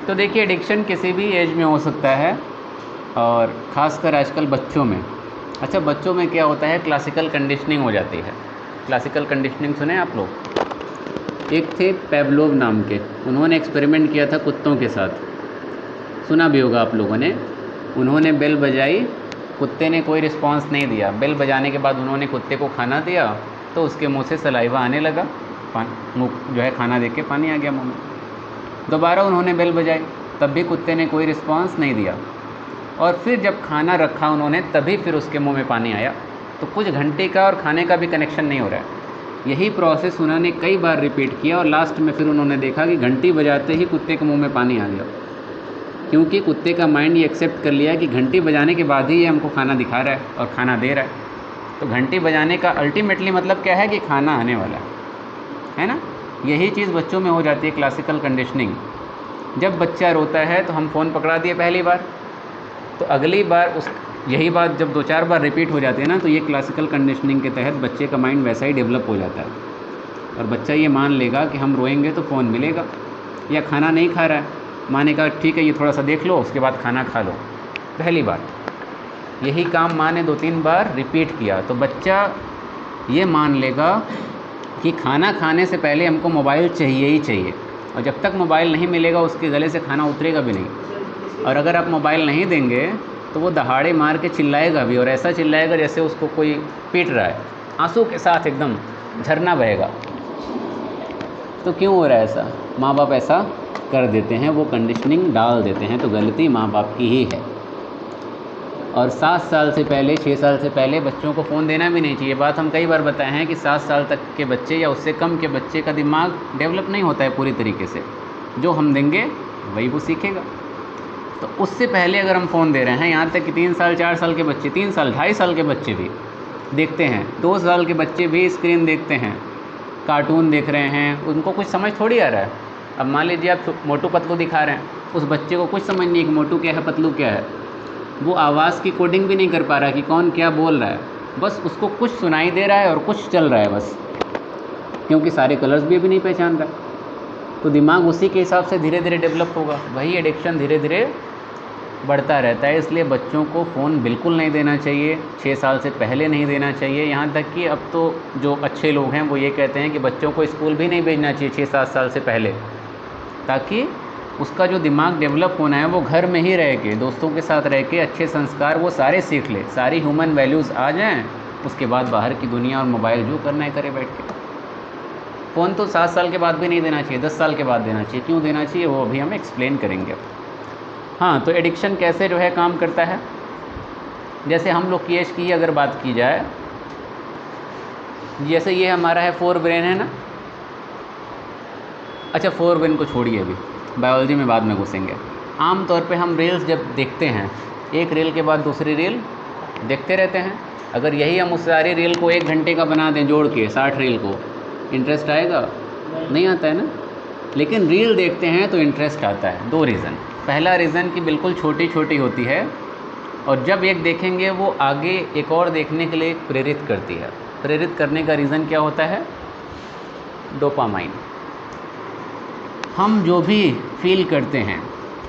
तो देखिए एडिक्शन किसी भी एज में हो सकता है और ख़ासकर आजकल बच्चों में। अच्छा, बच्चों में क्या होता है, क्लासिकल कंडीशनिंग हो जाती है। क्लासिकल कंडीशनिंग सुने आप लोग? एक थे पेवलोव नाम के, उन्होंने एक्सपेरिमेंट किया था कुत्तों के साथ, सुना भी होगा आप लोगों ने। उन्होंने बेल बजाई, कुत्ते ने कोई रिस्पांस नहीं दिया। बेल बजाने के बाद उन्होंने कुत्ते को खाना दिया तो उसके मुंह से सलाइवा आने लगा, मुँह जो है खाना देख के पानी आ गया मुंह में। दोबारा उन्होंने बेल बजाई, तब भी कुत्ते ने कोई रिस्पांस नहीं दिया। और फिर जब खाना रखा उन्होंने, तभी फिर उसके मुंह में पानी आया। तो कुछ घंटे का और खाने का भी कनेक्शन नहीं हो रहा है। यही प्रोसेस उन्होंने कई बार रिपीट किया और लास्ट में फिर उन्होंने देखा कि घंटी बजाते ही कुत्ते के मुंह में पानी आ गया, क्योंकि कुत्ते का माइंड ये एक्सेप्ट कर लिया कि घंटी बजाने के बाद ही ये हमको खाना दिखा रहा है और खाना दे रहा है। तो घंटी बजाने का अल्टीमेटली मतलब क्या है कि खाना आने वाला है ना। यही चीज़ बच्चों में हो जाती है, क्लासिकल कंडीशनिंग। जब बच्चा रोता है तो हम फ़ोन पकड़ा दिए पहली बार, तो अगली बार यही बात जब 2-4 बार रिपीट हो जाती है ना, तो ये क्लासिकल कंडीशनिंग के तहत बच्चे का माइंड वैसा ही डेवलप हो जाता है और बच्चा ये मान लेगा कि हम रोएंगे तो फ़ोन मिलेगा। या खाना नहीं खा रहा है, माँ ने कहा ठीक है ये थोड़ा सा देख लो, उसके बाद खाना खा लो। पहली बार यही काम माँ ने 2-3 बार रिपीट किया तो बच्चा ये मान लेगा कि खाना खाने से पहले हमको मोबाइल चाहिए ही चाहिए, और जब तक मोबाइल नहीं मिलेगा उसके गले से खाना उतरेगा भी नहीं। और अगर आप मोबाइल नहीं देंगे तो वो दहाड़े मार के चिल्लाएगा भी, और ऐसा चिल्लाएगा जैसे उसको कोई पीट रहा है, आंसू के साथ एकदम झरना बहेगा। तो क्यों हो रहा है ऐसा? माँ बाप ऐसा कर देते हैं, वो कंडीशनिंग डाल देते हैं, तो गलती माँ बाप की ही है। और 7 साल से पहले, 6 साल से पहले बच्चों को फ़ोन देना भी नहीं चाहिए। बात हम कई बार बताए हैं कि 7 साल तक के बच्चे या उससे कम के बच्चे का दिमाग डेवलप नहीं होता है पूरी तरीके से। जो हम देंगे वही वो सीखेगा। तो उससे पहले अगर हम फ़ोन दे रहे हैं, यहाँ तक कि 3 साल 4 साल के बच्चे, 3 साल 2.5 साल के बच्चे भी देखते हैं, 2 साल के बच्चे भी स्क्रीन देखते हैं, कार्टून देख रहे हैं, उनको कुछ समझ थोड़ी आ रहा है। अब मान लीजिए आप मोटू पतलू दिखा रहे हैं, उस बच्चे को कुछ समझ नहीं है कि मोटू क्या है पतलू क्या है। वो आवाज़ की कोडिंग भी नहीं कर पा रहा कि कौन क्या बोल रहा है, बस उसको कुछ सुनाई दे रहा है और कुछ चल रहा है बस, क्योंकि सारे कलर्स भी अभी नहीं पहचान रहा। तो दिमाग उसी के हिसाब से धीरे धीरे डेवलप होगा। वही एडिक्शन धीरे धीरे बढ़ता रहता है। इसलिए बच्चों को फ़ोन बिल्कुल नहीं देना चाहिए, 6 साल से पहले नहीं देना चाहिए। यहाँ तक कि अब तो जो अच्छे लोग हैं वो ये कहते हैं कि बच्चों को स्कूल भी नहीं भेजना चाहिए 6-7 साल से पहले, ताकि उसका जो दिमाग डेवलप होना है वो घर में ही रह के, दोस्तों के साथ रह के अच्छे संस्कार वो सारे सीख ले, सारी ह्यूमन वैल्यूज़ आ जाएं। उसके बाद बाहर की दुनिया और मोबाइल जो करना है करे बैठ के। फ़ोन तो 7 साल के बाद भी नहीं देना चाहिए, 10 साल के बाद देना चाहिए। क्यों देना चाहिए वो अभी हम एक्सप्लेन करेंगे। हाँ, तो एडिक्शन कैसे जो है काम करता है, जैसे हम लोग की एज की अगर बात की जाए, जैसे ये हमारा है 4 ब्रेन है ना। अच्छा, 4 ब्रेन को छोड़िए, अभी बायोलॉजी में बाद में घुसेंगे। आम तौर पे हम रील्स जब देखते हैं, एक रील के बाद दूसरी रील देखते रहते हैं। अगर यही हम उस सारी रील को 1 घंटे का बना दें जोड़ के 60 रील को, इंटरेस्ट आएगा? नहीं आता है ना। लेकिन रील देखते हैं तो इंटरेस्ट आता है। 2 रीज़न। पहला रीज़न कि बिल्कुल छोटी छोटी होती है, और जब एक देखेंगे वो आगे एक और देखने के लिए प्रेरित करती है। प्रेरित करने का रीज़न क्या होता है? डोपामाइन। हम जो भी फील करते हैं,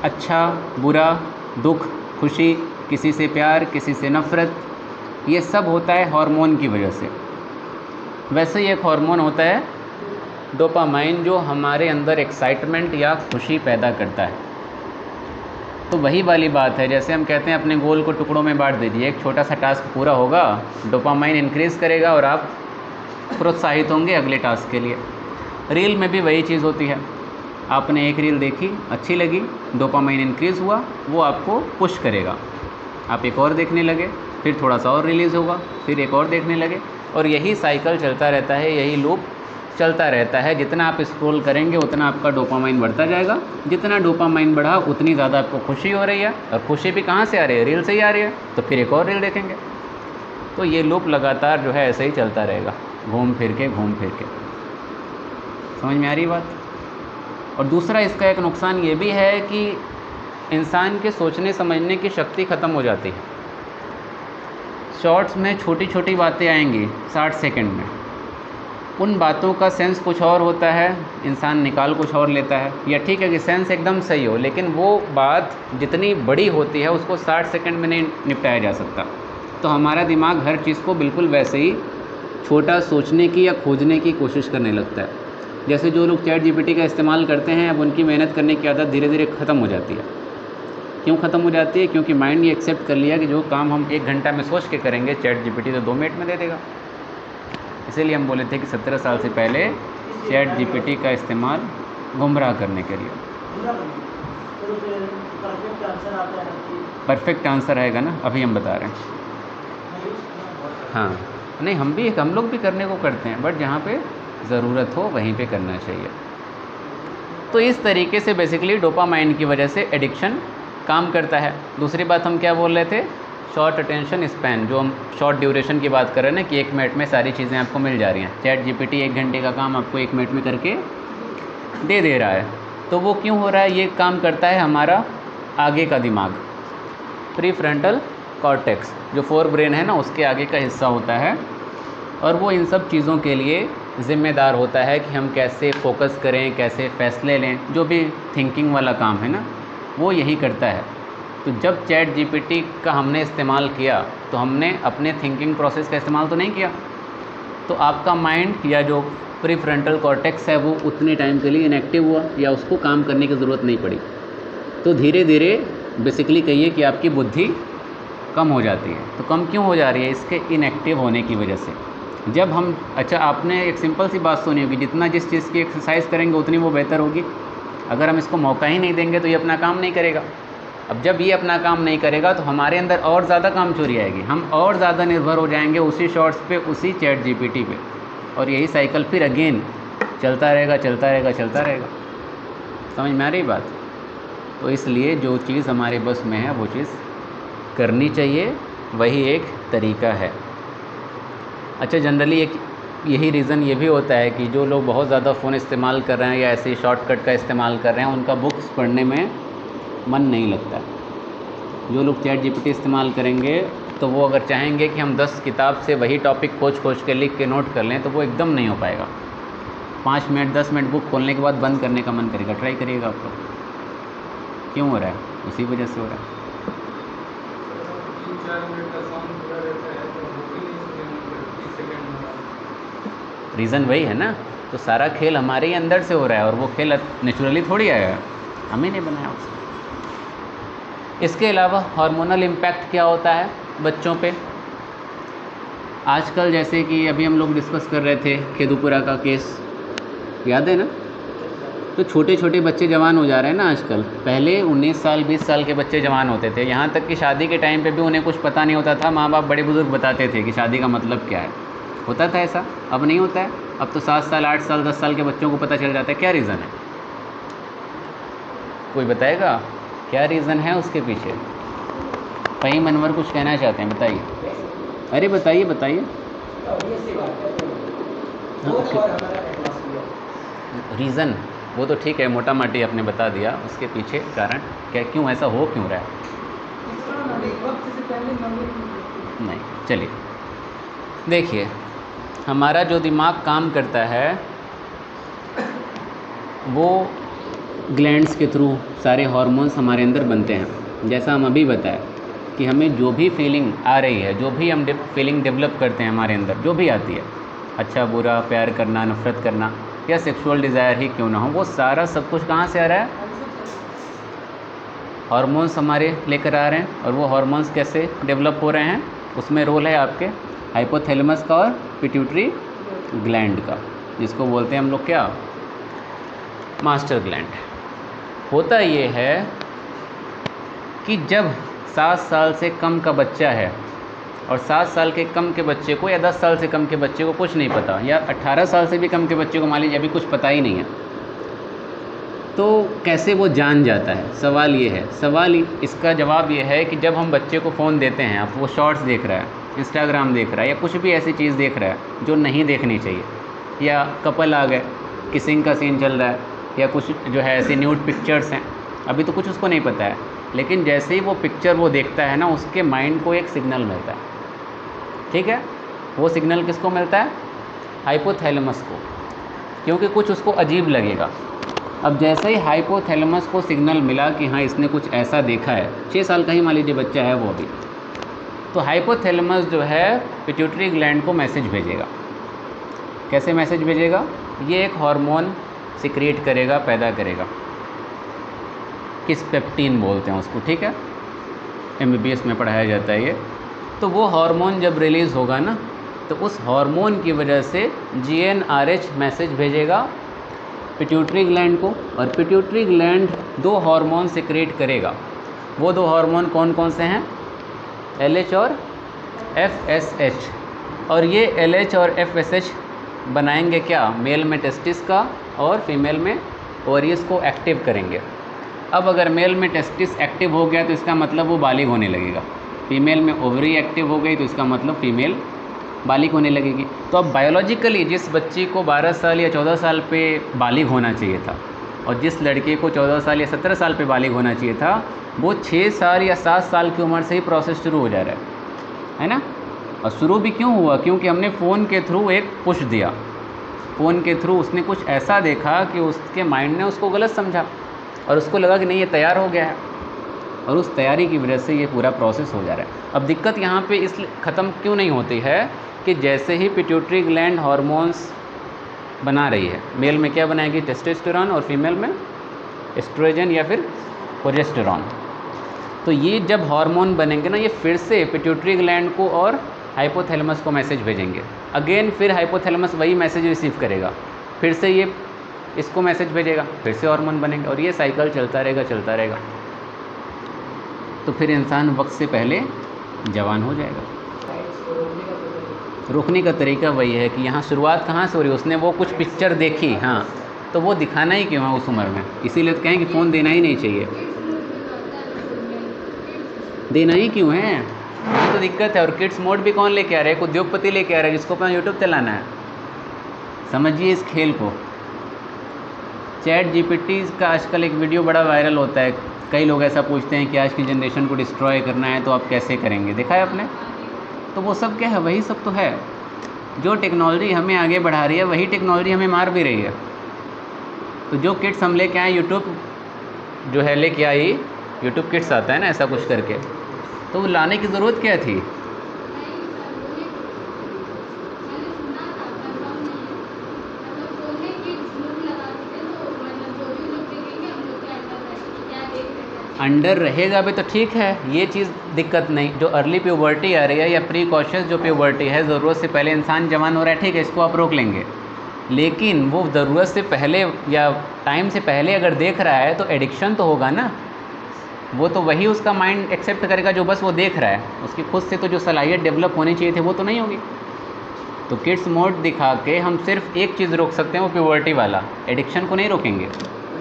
अच्छा बुरा, दुख खुशी, किसी से प्यार किसी से नफ़रत, ये सब होता है हार्मोन की वजह से। वैसे ही एक हार्मोन होता है डोपामाइन, जो हमारे अंदर एक्साइटमेंट या खुशी पैदा करता है। तो वही वाली बात है, जैसे हम कहते हैं अपने गोल को टुकड़ों में बांट दीजिए, एक छोटा सा टास्क पूरा होगा, डोपामाइन इंक्रीज़ करेगा और आप प्रोत्साहित होंगे अगले टास्क के लिए। रील में भी वही चीज़ होती है। आपने एक रील देखी, अच्छी लगी, डोपामाइन इंक्रीज़ हुआ, वो आपको पुश करेगा, आप एक और देखने लगे, फिर थोड़ा सा और रिलीज़ होगा, फिर एक और देखने लगे, और यही साइकिल चलता रहता है, यही लूप चलता रहता है। जितना आप स्क्रॉल करेंगे उतना आपका डोपामाइन बढ़ता जाएगा। जितना डोपामाइन बढ़ा उतनी ज़्यादा आपको खुशी हो रही है, और खुशी भी कहाँ से आ रही है? रील से ही आ रही है। तो फिर एक और रील देखेंगे। तो ये लूप लगातार जो है ऐसे ही चलता रहेगा, घूम फिर के। समझ में आ रही बात? और दूसरा इसका एक नुकसान ये भी है कि इंसान के सोचने समझने की शक्ति ख़त्म हो जाती है। शॉर्ट्स में छोटी छोटी बातें आएंगी 60 सेकंड में, उन बातों का सेंस कुछ और होता है, इंसान निकाल कुछ और लेता है, या ठीक है कि सेंस एकदम सही हो लेकिन वो बात जितनी बड़ी होती है उसको 60 सेकंड में नहीं निपटाया जा सकता। तो हमारा दिमाग हर चीज़ को बिल्कुल वैसे ही छोटा सोचने की या खोजने की कोशिश करने लगता है। जैसे जो लोग चैट जीपीटी का इस्तेमाल करते हैं, अब उनकी मेहनत करने की आदत धीरे धीरे ख़त्म हो जाती है। क्यों ख़त्म हो जाती है? क्योंकि माइंड ये एक्सेप्ट कर लिया कि जो काम हम 1 घंटा में सोच के करेंगे, चैट जीपीटी तो 2 मिनट में दे देगा। इसीलिए हम बोले थे कि 17 साल से पहले चैट जीपीटी का इस्तेमाल गुमराह करने के लिए। परफेक्ट आंसर आएगा ना, अभी हम बता रहे हैं। हाँ, नहीं हम लोग भी करने को करते हैं, बट जहाँ पे ज़रूरत हो वहीं पे करना चाहिए। तो इस तरीके से बेसिकली डोपामाइन की वजह से एडिक्शन काम करता है। दूसरी बात हम क्या बोल रहे थे? शॉर्ट अटेंशन स्पैन, जो हम शॉर्ट ड्यूरेशन की बात कर रहे हैं ना, कि 1 मिनट में सारी चीज़ें आपको मिल जा रही हैं। चैट जीपीटी 1 घंटे का काम आपको 1 मिनट में करके दे रहा है। तो वो क्यों हो रहा है? ये काम करता है हमारा आगे का दिमाग, प्रीफ्रंटल कॉर्टेक्स, जो फोर ब्रेन है ना, उसके आगे का हिस्सा होता है, और वो इन सब चीज़ों के लिए ज़िम्मेदार होता है कि हम कैसे फोकस करें, कैसे फ़ैसले लें। जो भी थिंकिंग वाला काम है ना, वो यही करता है। तो जब चैट जीपीटी का हमने इस्तेमाल किया तो हमने अपने थिंकिंग प्रोसेस का इस्तेमाल तो नहीं किया, तो आपका माइंड या जो प्रीफ्रंटल कॉर्टेक्स है वो उतने टाइम के लिए इनएक्टिव हुआ, या उसको काम करने की ज़रूरत नहीं पड़ी। तो धीरे धीरे बेसिकली कहिए कि आपकी बुद्धि कम हो जाती है। तो कम क्यों हो जा रही है? इसके इनएक्टिव होने की वजह से। जब हम, अच्छा आपने एक सिंपल सी बात सुनी होगी, जितना जिस चीज़ की एक्सरसाइज करेंगे उतनी वो बेहतर होगी। अगर हम इसको मौका ही नहीं देंगे तो ये अपना काम नहीं करेगा। अब जब ये अपना काम नहीं करेगा तो हमारे अंदर और ज़्यादा काम चोरी आएगी, हम और ज़्यादा निर्भर हो जाएंगे उसी शॉर्ट्स पे, उसी चैट जीपीटी पे, और यही साइकिल फिर अगेन चलता रहेगा चलता रहेगा चलता रहेगा। समझ में आ रही बात? तो इसलिए जो चीज़ हमारे बस में है वो चीज़ करनी चाहिए, वही एक तरीका है। अच्छा, जनरली एक यही रीज़न ये भी होता है कि जो लोग बहुत ज़्यादा फ़ोन इस्तेमाल कर रहे हैं या ऐसे शॉर्टकट का इस्तेमाल कर रहे हैं, उनका बुक्स पढ़ने में मन नहीं लगता। जो लोग चैट जीपीटी इस्तेमाल करेंगे तो वो अगर चाहेंगे कि हम 10 किताब से वही टॉपिक खोज के लिख के नोट कर लें तो वो एकदम नहीं हो पाएगा। 5 मिनट 10 मिनट बुक खोलने के बाद बंद करने का मन करेगा। ट्राई करिएगा आप लोग। क्यों हो रहा है? उसी वजह से हो रहा है। रीज़न वही है ना। तो सारा खेल हमारे ही अंदर से हो रहा है, और वो खेल नेचुरली थोड़ी आया है, हम ही नहीं बनाया उसको। इसके अलावा हार्मोनल इम्पैक्ट क्या होता है बच्चों पे? आजकल जैसे कि अभी हम लोग डिस्कस कर रहे थे खेदूपुरा का केस, याद है ना? तो छोटे छोटे बच्चे जवान हो जा रहे हैं ना आजकल। पहले 19 साल 20 साल के बच्चे जवान होते थे, यहाँ तक कि शादी के टाइम पे भी उन्हें कुछ पता नहीं होता था। माँ बाप बड़े बुजुर्ग बताते थे कि शादी का मतलब क्या है, होता था ऐसा। अब नहीं होता है। अब तो 7 साल 8 साल 10 साल के बच्चों को पता चल जाता है। क्या रीज़न है? कोई बताएगा क्या रीज़न है उसके पीछे? फ़हीम अनवर कुछ कहना चाहते हैं, बताइए। अरे बताइए बताइए। रीज़न वो तो ठीक है, मोटा माटी आपने बता दिया, उसके पीछे कारण क्या, क्यों ऐसा हो क्यों रहा है? नहीं, चलिए देखिए, हमारा जो दिमाग काम करता है वो ग्लैंड्स के थ्रू सारे हार्मोन्स हमारे अंदर बनते हैं। जैसा हम अभी बताएं कि हमें जो भी फीलिंग आ रही है, जो भी हम फीलिंग डेवलप करते हैं हमारे अंदर, जो भी आती है, अच्छा बुरा, प्यार करना, नफ़रत करना, या सेक्सुअल डिज़ायर ही क्यों ना हो, वो सारा सब कुछ कहाँ से आ रहा है? हार्मोन्स हमारे लेकर आ रहे हैं। और वो हार्मोन्स कैसे डेवलप हो रहे हैं, उसमें रोल है आपके हाइपोथैलेमस का और पिट्यूटरी ग्लैंड का, जिसको बोलते हैं हम लोग क्या, मास्टर ग्लैंड। होता ये है कि जब 7 साल से कम का बच्चा है, और 7 साल के कम के बच्चे को या 10 साल से कम के बच्चे को कुछ नहीं पता, या 18 साल से भी कम के बच्चे को मान लीजिए अभी कुछ पता ही नहीं है, तो कैसे वो जान जाता है? सवाल ये है। इसका जवाब ये है कि जब हम बच्चे को फ़ोन देते हैं, अब वो शॉर्ट्स देख रहा है, इंस्टाग्राम देख रहा है, या कुछ भी ऐसी चीज़ देख रहा है जो नहीं देखनी चाहिए, या कपल आ गए, किसिंग का सीन चल रहा है, या कुछ जो है ऐसे न्यूड पिक्चर्स हैं, अभी तो कुछ उसको नहीं पता है, लेकिन जैसे ही वो पिक्चर वो देखता है ना, उसके माइंड को एक सिग्नल मिलता है। ठीक है, वो सिग्नल किसको मिलता है? हाइपोथैलेमस को, क्योंकि कुछ उसको अजीब लगेगा। अब जैसे ही हाइपोथैलेमस को सिग्नल मिला कि हाँ इसने कुछ ऐसा देखा है, 6 साल का ही मान लीजिए बच्चा है वो अभी, तो हाइपोथैलेमस जो है पिट्यूटरी ग्लैंड को मैसेज भेजेगा। कैसे मैसेज भेजेगा? ये एक हार्मोन सिक्रिएट करेगा, पैदा करेगा, किस पेप्टीन बोलते हैं उसको, ठीक है, MBBS में पढ़ाया जाता है ये। तो वो हार्मोन जब रिलीज़ होगा ना, तो उस हार्मोन की वजह से GnRH मैसेज भेजेगा पिट्यूटरी ग्लैंड को, और पिट्यूटरी ग्लैंड 2 हार्मोन सिक्रेट करेगा। वो 2 हार्मोन कौन कौन से हैं? LH और FSH। और ये LH और FSH बनाएंगे क्या? मेल में टेस्टिस का और फीमेल में ओवरीज को एक्टिव करेंगे। अब अगर मेल में टेस्टिस एक्टिव हो गया तो इसका मतलब वो बालिग होने लगेगा, फीमेल में ओवरी एक्टिव हो गई तो इसका मतलब फीमेल बालिग होने लगेगी। तो अब बायोलॉजिकली जिस बच्ची को 12 साल या 14 साल पे बालिग होना चाहिए था, और जिस लड़के को 14 साल या 17 साल पे बालिग होना चाहिए था, वो 6 साल या 7 साल की उम्र से ही प्रोसेस शुरू हो जा रहा है ना। और शुरू भी क्यों हुआ? क्योंकि हमने फ़ोन के थ्रू एक पुश दिया, फ़ोन के थ्रू उसने कुछ ऐसा देखा कि उसके माइंड ने उसको गलत समझा और उसको लगा कि नहीं ये तैयार हो गया है, और उस तैयारी की वजह से ये पूरा प्रोसेस हो जा रहा है। अब दिक्कत यहाँ पे इस ख़त्म क्यों नहीं होती है कि जैसे ही पिट्यूटरी ग्लैंड हार्मोन्स बना रही है, मेल में क्या बनाएगी? टेस्टोस्टेरोन, और फीमेल में एस्ट्रोजन या फिर प्रोजेस्टेरॉन। तो ये जब हार्मोन बनेंगे ना, ये फिर से पिट्यूटरी ग्लैंड को और हाइपोथैलेमस को मैसेज भेजेंगे। अगेन फिर हाइपोथैलेमस वही मैसेज रिसीव करेगा, फिर से ये इसको मैसेज भेजेगा, फिर से हार्मोन बनेंगे, और ये साइकिल चलता रहेगा। तो फिर इंसान वक्त से पहले जवान हो जाएगा। रोकने का तरीका वही है कि यहाँ शुरुआत कहाँ से हो रही है? उसने वो कुछ पिक्चर देखी, हाँ, तो वो दिखाना ही क्यों है उस उम्र में? इसीलिए तो कहें कि फ़ोन देना ही नहीं चाहिए। देना ही क्यों है? ये तो दिक्कत है। और किड्स मोड भी कौन लेके आ रहा है? एक उद्योगपति लेके आ रहा है जिसको अपना यूट्यूब चलाना है। समझिए इस खेल को। ChatGPT का आजकल एक वीडियो बड़ा वायरल होता है। कई लोग ऐसा पूछते हैं कि आज की जनरेशन को डिस्ट्रॉय करना है तो आप कैसे करेंगे? देखा है आपने? तो वो सब क्या है? वही सब तो है। जो टेक्नोलॉजी हमें आगे बढ़ा रही है वही टेक्नोलॉजी हमें मार भी रही है। तो जो किट्स हम लेके आए, यूट्यूब जो है लेके आई, यूट्यूब किट्स आता है ना ऐसा कुछ करके, तो वो लाने की ज़रूरत क्या थी? अंडर रहेगा भी तो ठीक है, ये चीज़ दिक्कत नहीं। जो अर्ली प्यूबर्टी आ रही है या प्रीकॉशियस जो प्यूबर्टी है, ज़रूरत से पहले इंसान जवान हो रहा है, ठीक है, इसको आप रोक लेंगे। लेकिन वो ज़रूरत से पहले या टाइम से पहले अगर देख रहा है तो एडिक्शन तो होगा ना। वो तो वही उसका माइंड एक्सेप्ट करेगा जो बस वो देख रहा है। उसकी खुद से तो जो सलाहियत डेवलप होनी चाहिए थी वो तो नहीं होगी। तो किड्स मोड दिखा के हम सिर्फ एक चीज़ रोक सकते हैं, वो प्यूबर्टी वाला। एडिक्शन को नहीं रोकेंगे।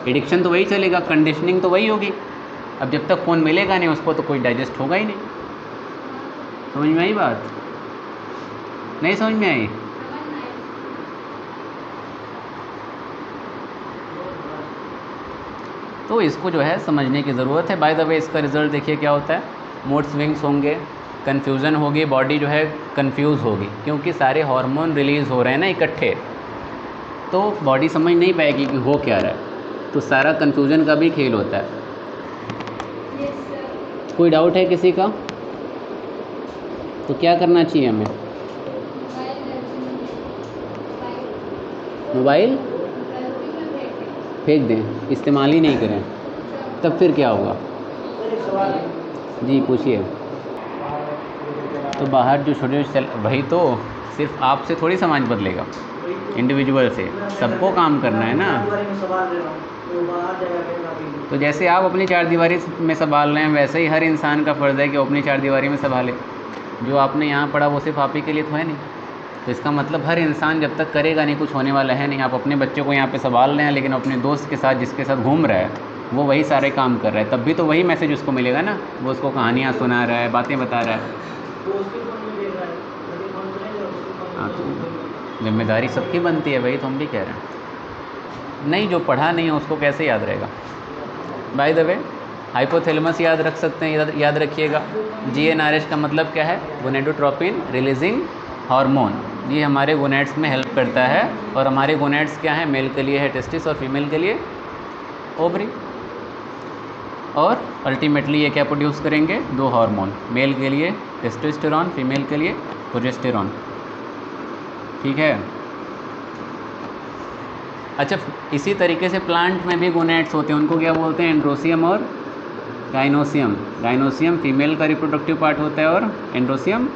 एडिक्शन तो वही चलेगा, कंडीशनिंग तो वही होगी। अब जब तक फ़ोन मिलेगा नहीं उसको तो कोई डाइजेस्ट होगा ही नहीं। समझ में आई बात? नहीं समझ में आई? तो इसको जो है समझने की ज़रूरत है। बाय द वे इसका रिज़ल्ट देखिए क्या होता है। मूड स्विंग्स होंगे, कन्फ्यूज़न होगी, बॉडी जो है कंफ्यूज होगी, क्योंकि सारे हार्मोन रिलीज़ हो रहे हैं ना इकट्ठे, तो बॉडी समझ नहीं पाएगी कि हो क्या रहा है। तो सारा कन्फ्यूज़न का भी खेल होता है। कोई डाउट है किसी का? तो क्या करना चाहिए हमें? मोबाइल फेंक दें, इस्तेमाल ही नहीं करें, तब फिर क्या होगा? जी पूछिए। तो बाहर जो छोटे वही तो सिर्फ आपसे थोड़ी समाज बदलेगा, इंडिविजुअल से सबको काम करना है ना। तो जैसे आप अपनी चारदीवारी में संभाल रहे हैं, वैसे ही हर इंसान का फ़र्ज़ है कि वो अपनी चारदीवारी में संभाले। जो आपने यहाँ पढ़ा वो सिर्फ आप ही के लिए तो है नहीं। तो इसका मतलब हर इंसान जब तक करेगा नहीं कुछ होने वाला है नहीं। आप अपने बच्चों को यहाँ पे संभाल रहे हैं, लेकिन अपने दोस्त के साथ जिसके साथ घूम रहा है वो वही सारे काम कर रहा है, तब भी तो वही मैसेज उसको मिलेगा ना। वो उसको कहानियाँ सुना रहा है, बातें बता रहा है। हाँ, तो जिम्मेदारी सबकी बनती है, वही तो हम भी कह रहे हैं। नहीं, जो पढ़ा नहीं है उसको कैसे याद रहेगा? बाय द वे हाइपोथैलेमस याद रख सकते हैं, याद रखिएगा। GnRH का मतलब क्या है? Gonadotropin releasing hormone. ये हमारे गोनेड्स में हेल्प करता है। और हमारे गोनेड्स क्या है, मेल के लिए है टेस्टिस और फीमेल के लिए ओवरी। और अल्टीमेटली ये क्या प्रोड्यूस करेंगे, 2 हार्मोन, मेल के लिए टेस्टोस्टेरॉन, फीमेल के लिए प्रोजेस्टेरॉन। ठीक है। अच्छा, इसी तरीके से प्लांट में भी गोनेड्स होते हैं, उनको क्या बोलते हैं, एंड्रोसियम और गाइनोसियम। गाइनोसियम फीमेल का रिप्रोडक्टिव पार्ट होता है और एंड्रोसियम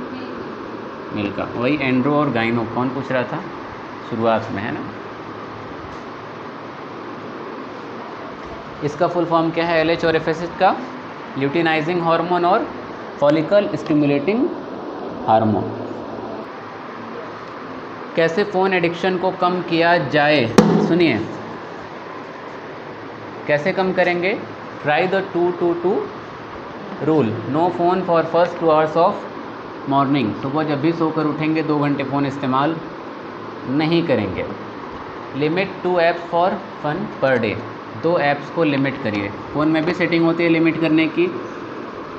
मेल का। वही एंड्रो और गाइनो कौन पूछ रहा था शुरुआत में, है ना। इसका फुल फॉर्म क्या है, LH और FSH का, ल्यूटिनाइजिंग हार्मोन और फॉलिकल स्टिमुलेटिंग हार्मोन। कैसे फ़ोन एडिक्शन को कम किया जाए, सुनिए कैसे कम करेंगे। Try the 2-2-2 rule. No phone for first 2 hours of morning. सुबह जब भी सोकर उठेंगे 2 घंटे फ़ोन इस्तेमाल नहीं करेंगे। Limit 2 apps for fun per day. 2 apps को लिमिट करिए। फ़ोन में भी सेटिंग होती है लिमिट करने की,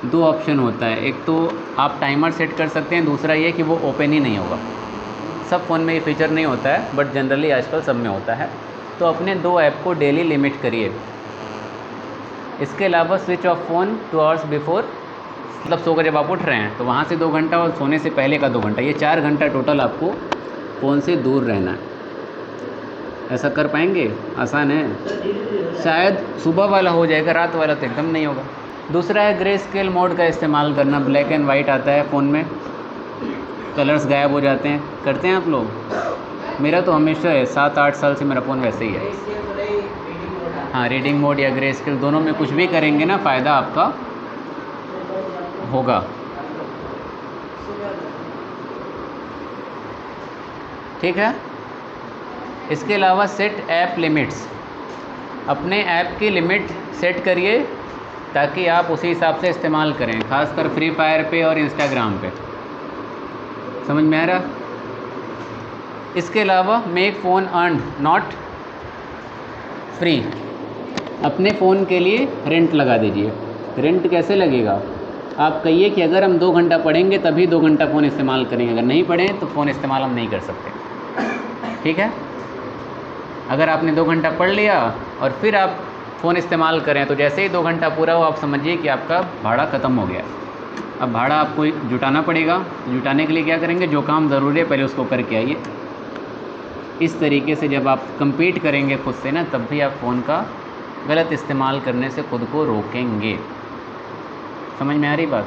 2 ऑप्शन होता है। एक तो आप टाइमर सेट कर सकते हैं, दूसरा ये कि वो ओपन ही नहीं होगा। सब फ़ोन में ये फीचर नहीं होता है, बट जनरली आजकल सब में होता है। तो अपने 2 ऐप को डेली लिमिट करिए। इसके अलावा switch off phone 2 hours before, मतलब सोकर जब आप उठ रहे हैं तो वहाँ से 2 घंटा और सोने से पहले का 2 घंटा, ये 4 घंटा टोटल आपको फ़ोन से दूर रहना है। ऐसा कर पाएंगे? आसान है, शायद सुबह वाला हो जाएगा, रात वाला तो एकदम नहीं होगा। दूसरा है ग्रे स्केल मोड का इस्तेमाल करना। ब्लैक एंड वाइट आता है फ़ोन में, कलर्स गायब हो जाते हैं। करते हैं आप लोग? मेरा तो हमेशा है, 7-8 साल से मेरा फ़ोन वैसे ही है। हाँ, रीडिंग मोड या ग्रे स्केल, दोनों में कुछ भी करेंगे ना, फ़ायदा आपका होगा। ठीक है। इसके अलावा सेट ऐप लिमिट्स। अपने ऐप की लिमिट सेट करिए ताकि आप उसी हिसाब से इस्तेमाल करें, खासकर फ्री फायर पे और इंस्टाग्राम पे। समझ में आ रहा? इसके अलावा make phone earn not free. अपने फ़ोन के लिए रेंट लगा दीजिए। रेंट कैसे लगेगा? आप कहिए कि अगर हम 2 घंटा पढ़ेंगे तभी 2 घंटा फ़ोन इस्तेमाल करेंगे, अगर नहीं पढ़ें तो फ़ोन इस्तेमाल हम नहीं कर सकते। ठीक है। अगर आपने 2 घंटा पढ़ लिया और फिर आप फ़ोन इस्तेमाल करें तो जैसे ही 2 घंटा पूरा हो, आप समझिए कि आपका भाड़ा ख़त्म हो गया। अब भाड़ा आपको जुटाना पड़ेगा। जुटाने के लिए क्या करेंगे, जो काम ज़रूरी है पहले उसको करके आइए। इस तरीके से जब आप compete करेंगे खुद से ना, तब भी आप फ़ोन का गलत इस्तेमाल करने से खुद को रोकेंगे। समझ में आ रही बात?